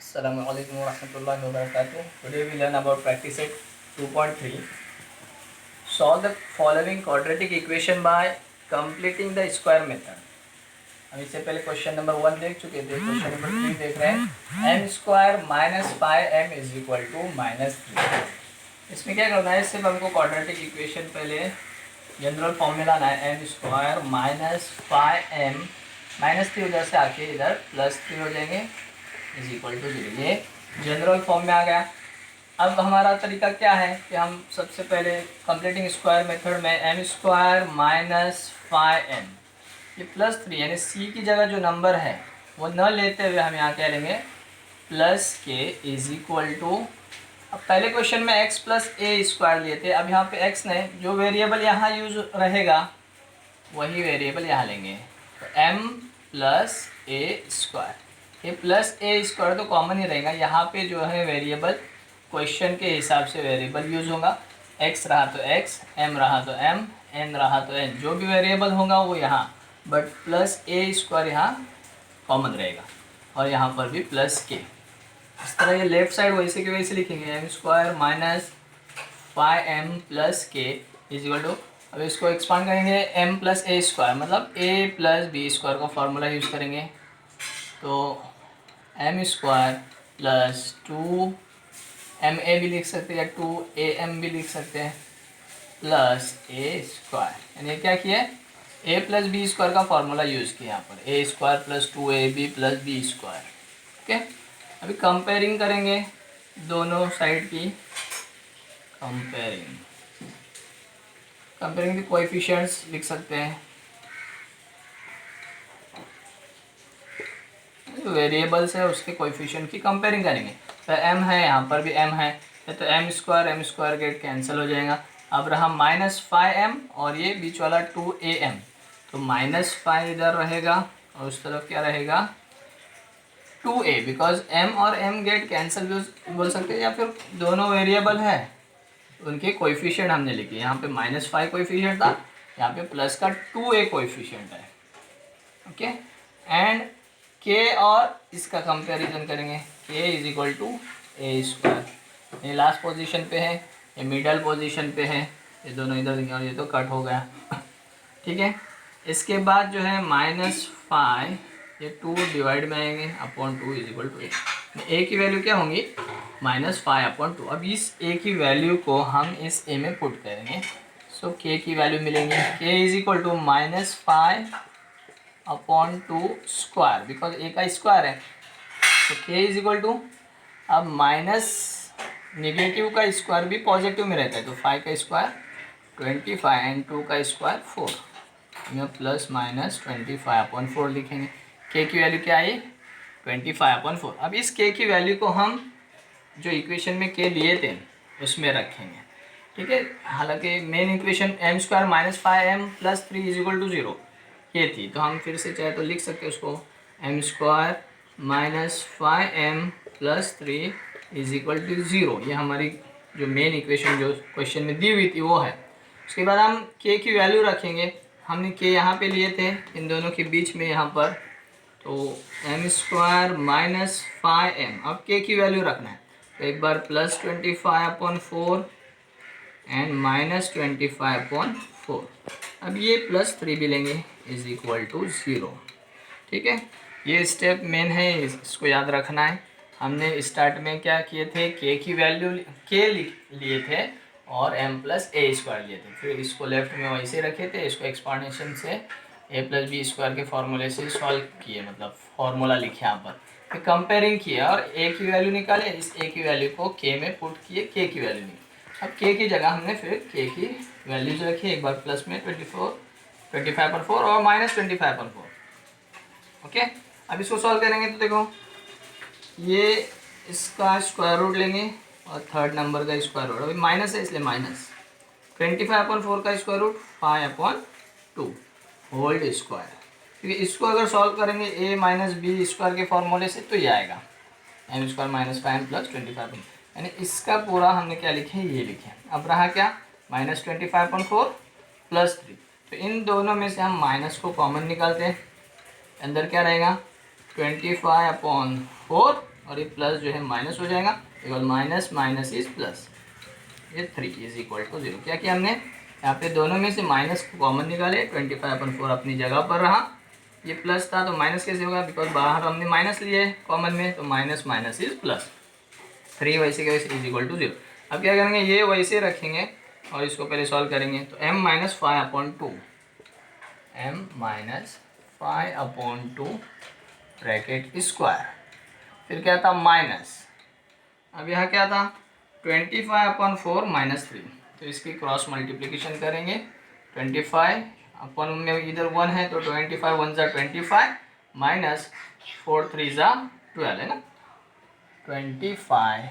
Assalamualaikum warahmatullahi wabarakatuh. Today we learn about practice set 2.3. Solve the following quadratic equation by completing the square method. हम इससे पहले question number 1 देख चुके थे, question number 3 देख रहे हैं। m square minus 5m is equal to -3। इसमें क्या करना है, सिर्फ हमको क्वाड्रेटिक इक्वेशन पहले जनरल फॉर्म में लाना है। m स्क्वायर माइनस 5m -3 उधर से आके इधर +3 हो जाएंगे इज इक्वल टू 0। ये जनरल फॉर्म में आ गया। अब हमारा तरीका क्या है कि हम सबसे पहले कंप्लीटिंग स्क्वायर मेथड में m स्क्वायर माइनस 5m ये +3 यानी c की जगह जो नंबर है वो न लेते हुए हम यहाँ कह लेंगे +k इज इक्वल टू। अब पहले क्वेश्चन में x प्लस ए स्क्वायर लिए थे, अब यहाँ पे x नहीं, जो वेरिएबल यहाँ यूज रहेगा वही वेरिएबल यहाँ लेंगे। तो m प्लस ए स्क्वायर, ये प्लस ए स्क्वायर तो कॉमन ही रहेगा। यहाँ पे जो है वेरिएबल क्वेश्चन के हिसाब से वेरिएबल यूज होगा। x रहा तो x, m रहा तो m, n रहा तो n, जो भी वेरिएबल होगा वो यहाँ, बट प्लस ए स्क्वायर यहाँ कॉमन रहेगा और यहाँ पर भी प्लस के। इस तरह ये लेफ्ट साइड वैसे के वैसे लिखेंगे m square minus 5m plus के इज इक्वल टू। अब इसको एक्सपांड करेंगे m प्लस ए स्क्वायर, मतलब a प्लस बी स्क्वायर का फॉर्मूला यूज़ करेंगे। तो m स्क्वायर प्लस 2ma भी लिख सकते हैं या 2am भी लिख सकते हैं प्लस ए स्क्वायर, यानी क्या किया, a प्लस बी स्क्वायर का फॉर्मूला यूज़ किया यहाँ पर, a square plus 2ab plus B square. Okay, अभी कंपेयरिंग करेंगे दोनों साइड की। कंपेयरिंग की कोएफिशिएंट्स लिख सकते हैं, वेरिएबल्स है उसके कोएफिशिएंट की कंपेयरिंग करेंगे। तो m है, यहाँ पर भी m है, तो m स्क्वायर गेट कैंसिल हो जाएगा। अब रहा -5m और ये बीच वाला 2am, तो -5 इधर रहेगा और उस तरफ क्या रहेगा 2a, बिकॉज m और m गेट कैंसिल भी बोल सकते हैं, या फिर दोनों वेरिएबल है उनके कोएफिशिएंट हमने लिखे। यहाँ पे -5 कोएफिशिएंट था, यहाँ पे प्लस का 2a कोएफिशिएंट है। ओके, एंड k और इसका कंपैरिजन करेंगे, k is equal to A square. ये लास्ट पोजीशन पे है, ये मिडल पोजीशन पे है, ये दोनों इधर दिखे और ये तो कट हो गया। ठीक है, इसके बाद जो है -5 ये 2 डिवाइड में आएंगे अपॉन 2 इज इक्वल टू ए की वैल्यू क्या होंगी -5 अपॉन 2। अब इस a की वैल्यू को हम इस a में पुट करेंगे, सो k की वैल्यू मिलेंगी k is equal to -5 upon 2 square, because a का स्क्वायर है। तो k इज इक्वल टू, अब माइनस नेगेटिव का स्क्वायर भी पॉजिटिव में रहता है, तो 5 का स्क्वायर 25 एंड 2 का स्क्वायर 4, में प्लस माइनस 25 अपॉन 4 लिखेंगे। k की वैल्यू क्या आई 25 अपॉन 4। अब इस k की वैल्यू को हम जो इक्वेशन में k लिए थे उसमें रखेंगे। ठीक है, हालांकि main equation m square minus 5m plus 3 is equal to 0 ये थी, तो हम फिर से चाहे तो लिख सकते हैं उसको m square minus 5m plus 3 is equal to 0। ये हमारी जो मेन इक्वेशन जो क्वेश्चन में दी हुई थी वो है। उसके बाद हम k की वैल्यू रखेंगे, हमने k यहाँ पे लिए थे इन दोनों के बीच में यहाँ पर, तो m स्क्वायर माइनस 5m, अब k की वैल्यू रखना है, तो एक बार plus 25 upon 4 and minus 25 upon 4। अब ये प्लस 3 भी लेंगे इज इक्वल टू 0। ठीक है, ये स्टेप मेन है, इसको याद रखना है। हमने स्टार्ट में क्या किए थे, k की वैल्यू k लिए थे और m प्लस ए स्क्वायर लिए थे, फिर इसको लेफ्ट में वैसे रखे थे, इसको एक्सपांडेशन से a प्लस बी स्क्वायर के फॉर्मूले से सॉल्व किए, मतलब फॉर्मूला लिखे यहाँ पर, फिर कंपेयरिंग किया और a की वैल्यू निकाले, इस a की वैल्यू को k में पुट किए, k की वैल्यू निकाली। अब k की जगह हमने फिर k की वैल्यूज रखी, एक बार प्लस में 25/4 और -25/4। ओके, अब इसको सॉल्व करेंगे तो देखो ये इसका स्क्वायर रूट लेंगे और थर्ड नंबर का स्क्वायर रूट, अभी माइनस है इसलिए माइनस 25/4 का स्क्वायर रूट 5/2 होल स्क्वायर, क्योंकि इसको अगर सॉल्व करेंगे a माइनस बी स्क्वायर के फॉर्मूले से तो ये आएगा m स्क्वायर माइनस 5 प्लस 25, यानी इसका पूरा हमने क्या लिखे ये लिखे। अब रहा क्या -25/4 प्लस 3, तो इन दोनों में से हम माइनस को कॉमन निकालते हैं, अंदर क्या रहेगा 25/4 और ये प्लस जो है माइनस हो जाएगा, equal minus minus is plus, ये 3 इज इक्वल टू 0। क्या किया हमने यहाँ पे दोनों में से माइनस को कॉमन निकाले, 25/4 अपनी जगह पर रहा। ये प्लस था तो माइनस कैसे होगा, बिकॉज बाहर हमने माइनस लिए कॉमन में, तो माइनस माइनस इज प्लस, 3 वैसे के वैसे इज इक्वल टू 0। अब क्या करेंगे, ये वैसे रखेंगे और इसको पहले सॉल्व करेंगे। तो m-5/2, m-5/2 ब्रैकेट स्क्वायर, फिर क्या था माइनस, अब यहाँ क्या था 25/4 माइनस 3, तो इसकी क्रॉस मल्टीप्लिकेशन करेंगे। 25 अपन उनमें इधर 1 है तो 25 1 ज़ा 25 माइनस 4 3 ज़ा 12 है ना, 25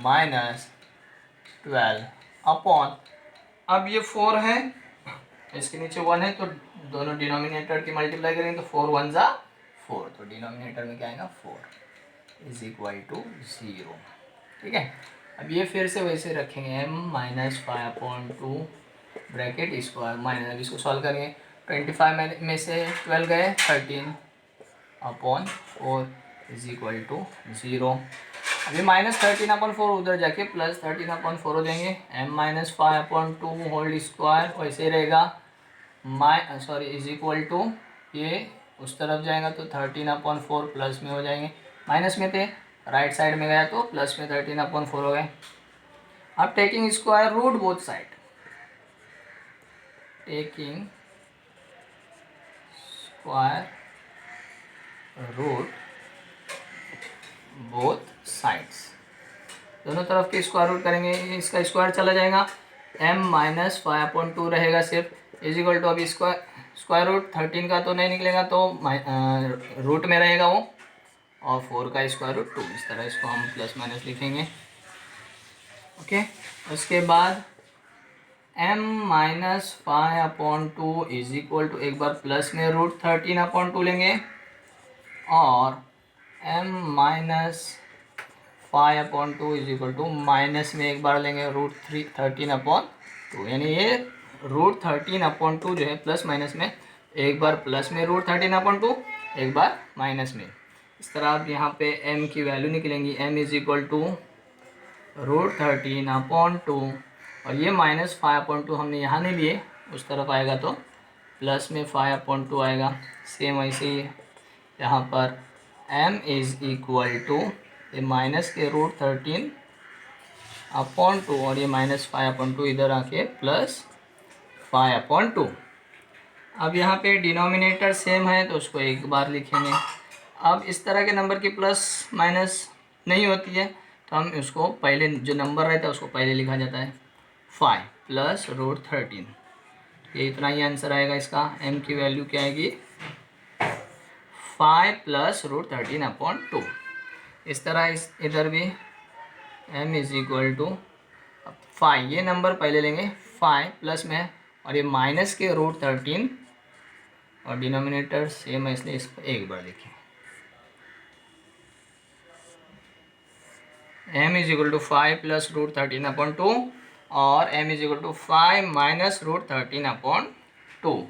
माइनस 12 अपॉन, अब ये 4 है इसके नीचे 1 है तो दोनों डिनोमिनेटर की मल्टीप्लाई करेंगे तो 4 1 ज़ा 4, तो डिनोमिनेटर में क्या आएगा 4 इज इक्वल टू 0। ठीक है, अब ये फिर से वैसे रखेंगे m-5/2 ब्रैकेट स्क्वायर माइनस, अब इसको सॉल्व करेंगे। 25 में से 12 गए 13/4 इज इक्वल टू 0। अभी -13/4 उधर जाके +13/4 हो जाएंगे। m-5/2 होल स्क्वायर वैसे रहेगा, इज इक्वल टू, ये उस तरफ जाएगा तो 13/4 प्लस में हो जाएंगे, माइनस में थे राइट साइड में गया तो प्लस में 13/4 हो गए। अब taking square root both side, taking square root both sides, दोनों तरफ के स्क्वायर रूट करेंगे, इसका स्क्वायर चला जाएगा, m-5/2 रहेगा सिर्फ, इज इक्वल टू, अभी स्क्वायर रूट 13 का तो नहीं निकलेगा तो रूट में रहेगा वो, और 4 का स्क्वायर रूट 2, इस तरह इसको हम प्लस माइनस लिखेंगे। ओके, उसके बाद m-5/2 इज इक्वल टू, एक बार प्लस में √13/2 लेंगे और m-5/2 is equal to minus में एक बार लेंगे √13/2, यानी ये √13/2 जो है प्लस माइनस में, एक बार प्लस में √13/2, एक बार माइनस में। इस तरह आप यहाँ पे m की वैल्यू निकलेंगी, m इज इक्वल टू √13/2, और ये -5/2 हमने यहाँ नहीं लिए, उस तरफ आएगा तो प्लस में 5/2 आएगा। सेम ऐसे ही यहाँ पर m इज इक्वल टू, ये माइनस के √13/2 और ये -5/2 इधर आके +5/2। अब यहाँ पे डिनोमिनेटर सेम है तो उसको एक बार लिखेंगे। अब इस तरह के नंबर की प्लस माइनस नहीं होती है तो हम उसको पहले, जो नंबर रहता है उसको पहले लिखा जाता है, 5 + √13, ये इतना ही आंसर आएगा इसका। m की वैल्यू क्या आएगी 5 + √13/2। इस तरह इधर भी m इज इक्वल टू 5, ये नंबर पहले लेंगे 5 प्लस में, और ये माइनस के √13 और डिनोमिनेटर सेम है इसलिए इसको एक बार लिखें। m इज इक्वल टू 5 + √13/2 और m इज इक्वल टू 5 - √13/2।